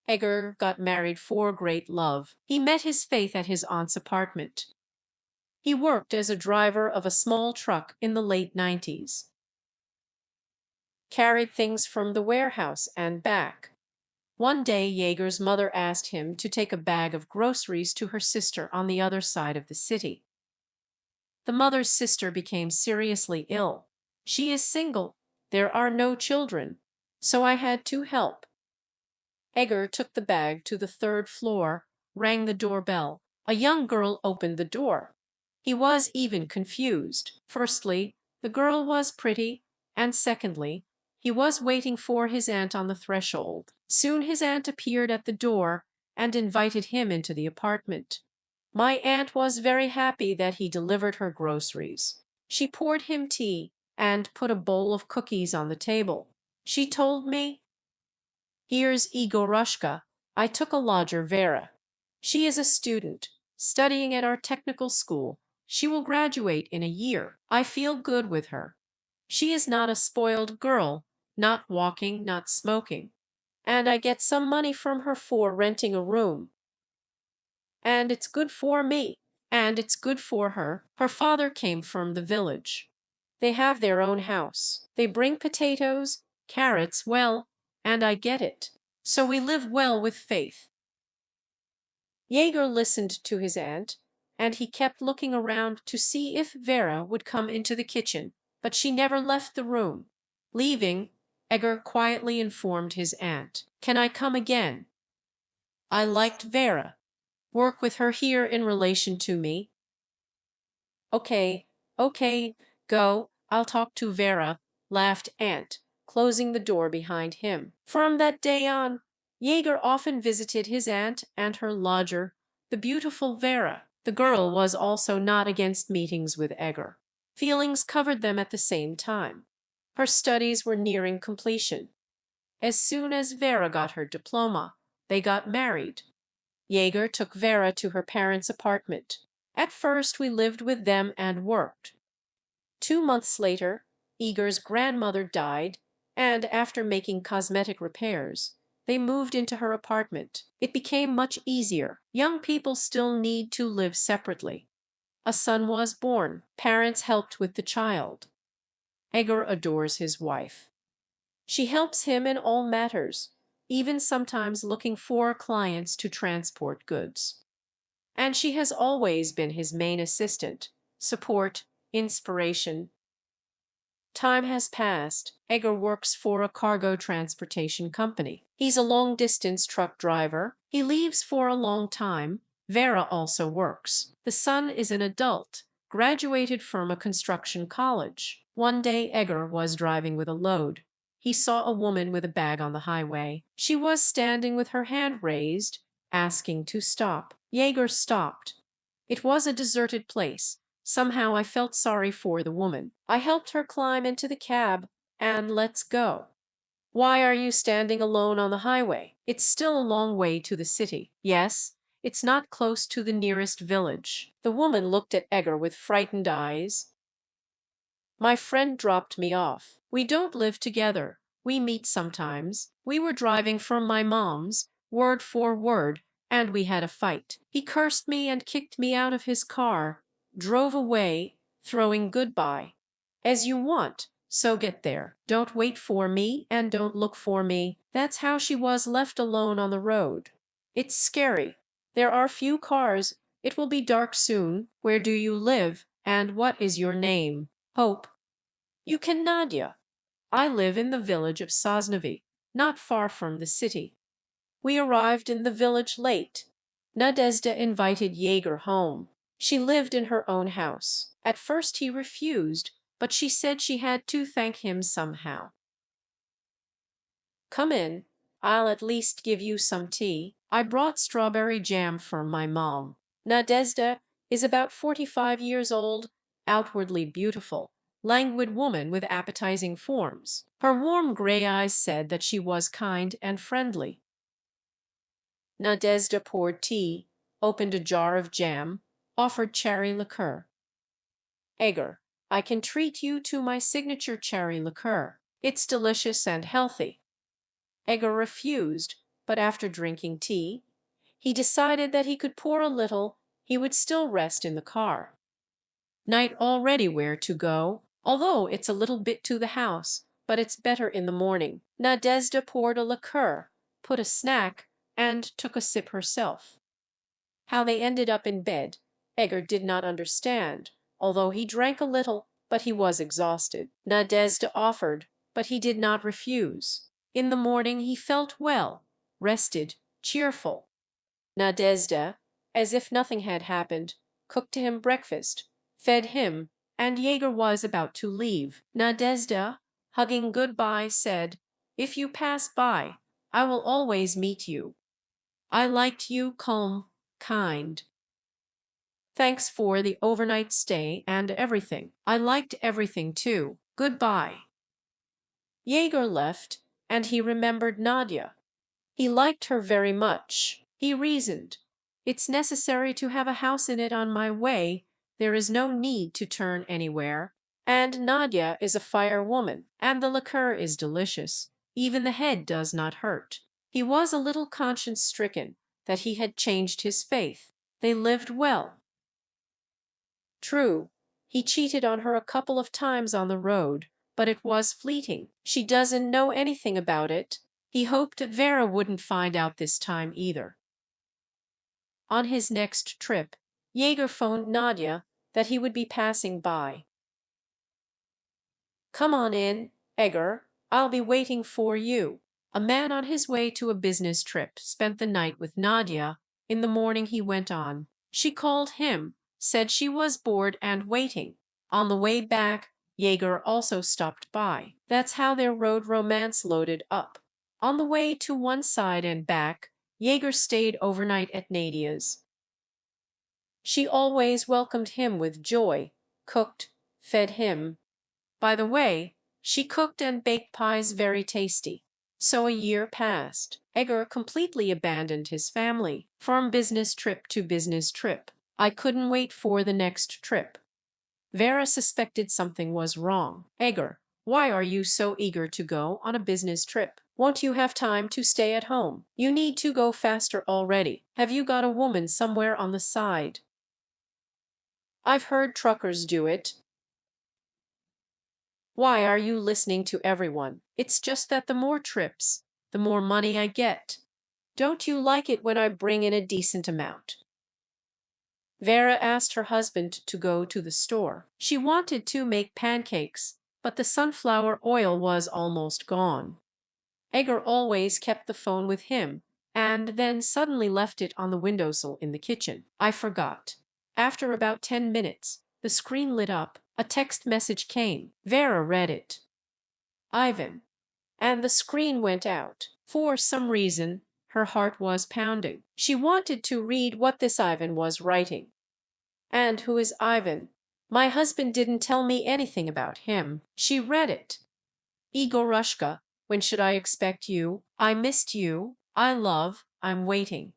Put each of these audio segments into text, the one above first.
Egor got married for great love. He met his fate at his aunt's apartment. He worked as a driver of a small truck in the late 90s, carried things from the warehouse and back. One day, Jaeger's mother asked him to take a bag of groceries to her sister on the other side of the city. The mother's sister became seriously ill. She is single. There are no children. So I had to help. Egor took the bag to the third floor, rang the doorbell. A young girl opened the door. He was even confused. Firstly, the girl was pretty, and secondly, he was waiting for his aunt on the threshold. Soon his aunt appeared at the door and invited him into the apartment. My aunt was very happy that he delivered her groceries. She poured him tea and put a bowl of cookies on the table. She told me, "Here's Egorushka. I took a lodger, Vera. She is a student, studying at our technical school. She will graduate in a year. I feel good with her. She is not a spoiled girl, not walking, not smoking. And I get some money from her for renting a room. And it's good for me. And it's good for her. Her father came from the village. They have their own house. They bring potatoes, carrots, well, and I get it. So we live well with faith." Jaeger listened to his aunt, and he kept looking around to see if Vera would come into the kitchen, but she never left the room. Leaving, Egor quietly informed his aunt, "Can I come again? I liked Vera. Work with her here in relation to me." "Okay, okay, go, I'll talk to Vera," laughed aunt, closing the door behind him. From that day on, Jaeger often visited his aunt and her lodger, the beautiful Vera. The girl was also not against meetings with Egor. Feelings covered them at the same time. Her studies were nearing completion. As soon as Vera got her diploma, they got married. Jaeger took Vera to her parents' apartment. At first we lived with them and worked. 2 months later, Igor's grandmother died, and after making cosmetic repairs, they moved into her apartment. It became much easier. Young people still need to live separately. A son was born. Parents helped with the child. Egor adores his wife. She helps him in all matters, even sometimes looking for clients to transport goods. And she has always been his main assistant, support, inspiration. Time has passed. Egor works for a cargo transportation company. He's a long-distance truck driver. He leaves for a long time. Vera also works. The son is an adult, graduated from a construction college. One day Egor was driving with a load. He saw a woman with a bag on the highway. She was standing with her hand raised, asking to stop. Jaeger stopped. It was a deserted place. Somehow I felt sorry for the woman. I helped her climb into the cab, and let's go. "Why are you standing alone on the highway? It's still a long way to the city." "Yes, it's not close to the nearest village." The woman looked at Egor with frightened eyes. "My friend dropped me off. We don't live together. We meet sometimes. We were driving from my mom's, word for word, and we had a fight. He cursed me and kicked me out of his car, drove away, throwing goodbye. As you want, so get there. Don't wait for me and don't look for me." That's how she was left alone on the road. It's scary. There are few cars. It will be dark soon. Where do you live, and what is your name? Hope. You can Nadia. I live in the village of Sosnovi, not far from the city. We arrived in the village late. Nadezhda invited Jaeger home. She lived in her own house. At first he refused, but she said she had to thank him somehow. "Come in. I'll at least give you some tea. I brought strawberry jam from my mom." Nadezhda is about 45 years old, outwardly beautiful, languid woman with appetizing forms. Her warm gray eyes said that she was kind and friendly. Nadezhda poured tea, opened a jar of jam, offered cherry liqueur. "Egor, I can treat you to my signature cherry liqueur. It's delicious and healthy." Egor refused, but after drinking tea, he decided that he could pour a little, he would still rest in the car. Night already, where to go? Although it's a little bit to the house, but it's better in the morning. Nadezhda poured a liqueur, put a snack, and took a sip herself. How they ended up in bed, Egor did not understand, although he drank a little, but he was exhausted. Nadezhda offered, but he did not refuse. In the morning he felt well, rested, cheerful. Nadezhda, as if nothing had happened, cooked him breakfast, fed him, and Yegor was about to leave. Nadezhda, hugging goodbye, said, "If you pass by, I will always meet you. I liked you, calm, kind. Thanks for the overnight stay and everything. I liked everything too. Goodbye." Yegor left, and he remembered Nadia. He liked her very much. He reasoned, "It's necessary to have a house in it on my way. There is no need to turn anywhere. And Nadia is a fire woman, and the liqueur is delicious. Even the head does not hurt." He was a little conscience-stricken that he had changed his faith. They lived well. True, he cheated on her a couple of times on the road, but it was fleeting. She doesn't know anything about it. He hoped Vera wouldn't find out this time either. On his next trip, Yegor phoned Nadia that he would be passing by. "Come on in, Egor. I'll be waiting for you." A man on his way to a business trip spent the night with Nadia. In the morning he went on. She called him, said she was bored and waiting. On the way back, Yegor also stopped by. That's how their road romance loaded up. On the way to one side and back, Yegor stayed overnight at Nadia's. She always welcomed him with joy, cooked, fed him. By the way, she cooked and baked pies very tasty. So a year passed. Egor completely abandoned his family, from business trip to business trip. I couldn't wait for the next trip. Vera suspected something was wrong. "Egor, why are you so eager to go on a business trip? Won't you have time to stay at home? You need to go faster already. Have you got a woman somewhere on the side?" "I've heard truckers do it." "Why are you listening to everyone? It's just that the more trips, the more money I get. Don't you like it when I bring in a decent amount?" Vera asked her husband to go to the store. She wanted to make pancakes, but the sunflower oil was almost gone. Egor always kept the phone with him, and then suddenly left it on the windowsill in the kitchen. "I forgot." After about 10 minutes, the screen lit up. A text message came. Vera read it. "Ivan." And the screen went out. For some reason, her heart was pounding. She wanted to read what this Ivan was writing. "And who is Ivan? My husband didn't tell me anything about him." She read it. "Egorushka, when should I expect you? I missed you. I'm waiting."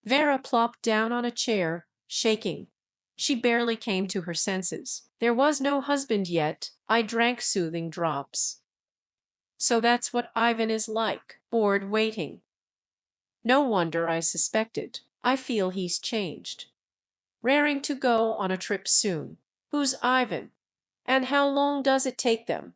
Vera plopped down on a chair, shaking. She barely came to her senses. "There was no husband yet. I drank soothing drops." So that's what Ivan is like, bored waiting. No wonder I suspected. I feel he's changed. Raring to go on a trip soon. Who's Ivan? And how long does it take them?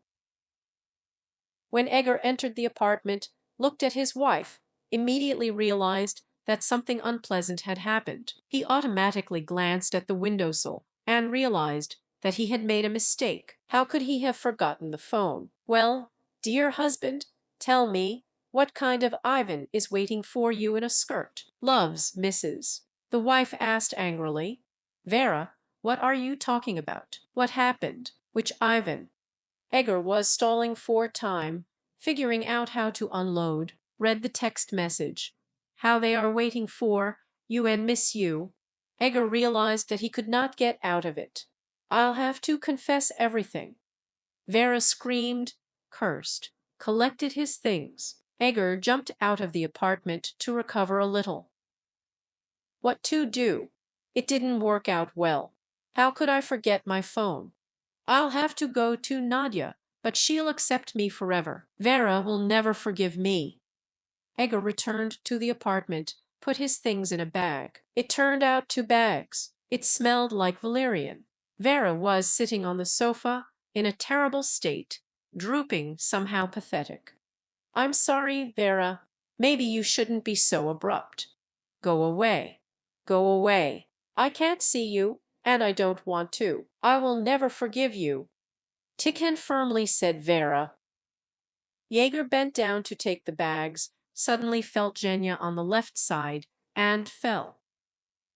When Egor entered the apartment, looked at his wife, immediately realized that something unpleasant had happened. He automatically glanced at the windowsill and realized that he had made a mistake. How could he have forgotten the phone? "Well, dear husband, tell me, what kind of Ivan is waiting for you in a skirt?" "Loves, Mrs." The wife asked angrily. "Vera, what are you talking about? What happened? Which Ivan?" Egor was stalling for time, figuring out how to unload, read the text message. "How they are waiting for you and miss you." Egor realized that he could not get out of it. "I'll have to confess everything." Vera screamed, cursed, collected his things. Egor jumped out of the apartment to recover a little. What to do? It didn't work out well. How could I forget my phone? I'll have to go to Nadia, but she'll accept me forever. Vera will never forgive me. Egor returned to the apartment, put his things in a bag. It turned out 2 bags. It smelled like valerian. Vera was sitting on the sofa, in a terrible state, drooping, somehow pathetic. I'm sorry, Vera. Maybe you shouldn't be so abrupt. Go away. Go away. I can't see you, and I don't want to. I will never forgive you. Tikhon firmly said Vera. Egor bent down to take the bags, suddenly felt Genya on the left side, and fell.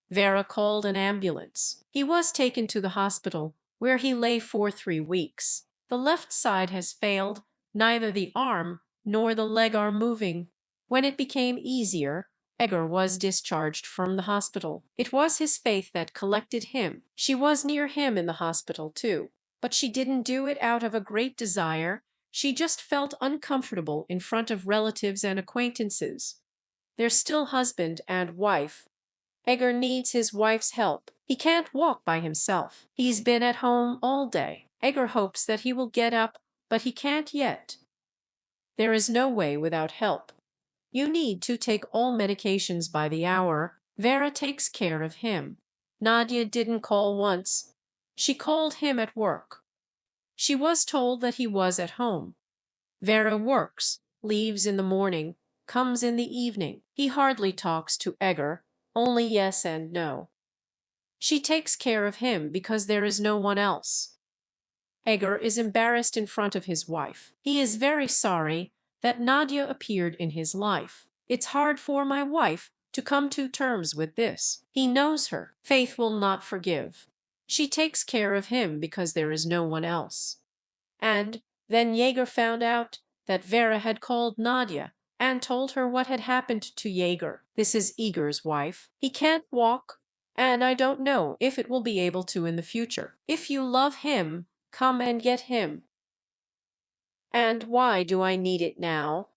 Vera called an ambulance. He was taken to the hospital, where he lay for 3 weeks. The left side has failed, neither the arm nor the leg are moving. When it became easier, Egor was discharged from the hospital. It was his faith that collected him. She was near him in the hospital too, but she didn't do it out of a great desire. She just felt uncomfortable in front of relatives and acquaintances. They're still husband and wife. Egor needs his wife's help. He can't walk by himself. He's been at home all day. Egor hopes that he will get up, but he can't yet. There is no way without help. You need to take all medications by the hour. Vera takes care of him. Nadia didn't call once. She called him at work. She was told that he was at home. Vera works, leaves in the morning, comes in the evening. He hardly talks to Egor, only yes and no. She takes care of him because there is no one else. Egor is embarrassed in front of his wife. He is very sorry that Nadia appeared in his life. It's hard for my wife to come to terms with this. He knows her. Faith will not forgive. She takes care of him because there is no one else. And then Egor found out that Vera had called Nadia and told her what had happened to Egor. This is Egor's wife. He can't walk, and I don't know if it will be able to in the future. If you love him, come and get him. And why do I need it now?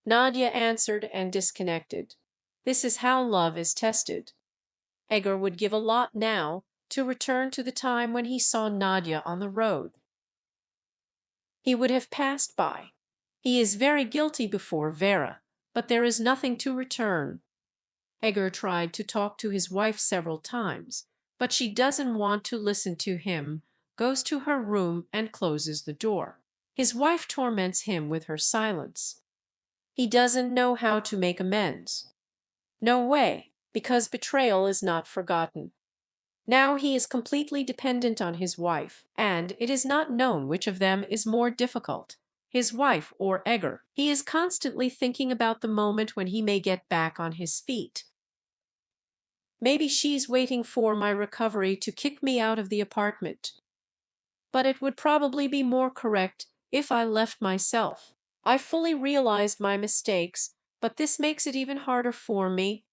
Nadia answered and disconnected. This is how love is tested. Egor would give a lot now to return to the time when he saw Nadia on the road. He would have passed by. He is very guilty before Vera, but there is nothing to return. Egor tried to talk to his wife several times, but she doesn't want to listen to him, goes to her room and closes the door. His wife torments him with her silence. He doesn't know how to make amends. No way, because betrayal is not forgotten. Now he is completely dependent on his wife, and it is not known which of them is more difficult, his wife or Egor. He is constantly thinking about the moment when he may get back on his feet. Maybe she's waiting for my recovery to kick me out of the apartment. But it would probably be more correct if I left myself. I fully realized my mistakes, but this makes it even harder for me.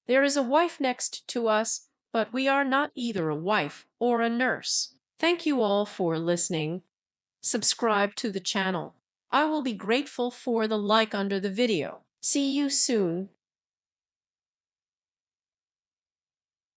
There is a wife next to us, but we are not either a wife or a nurse. Thank you all for listening. Subscribe to the channel. I will be grateful for the like under the video. See you soon.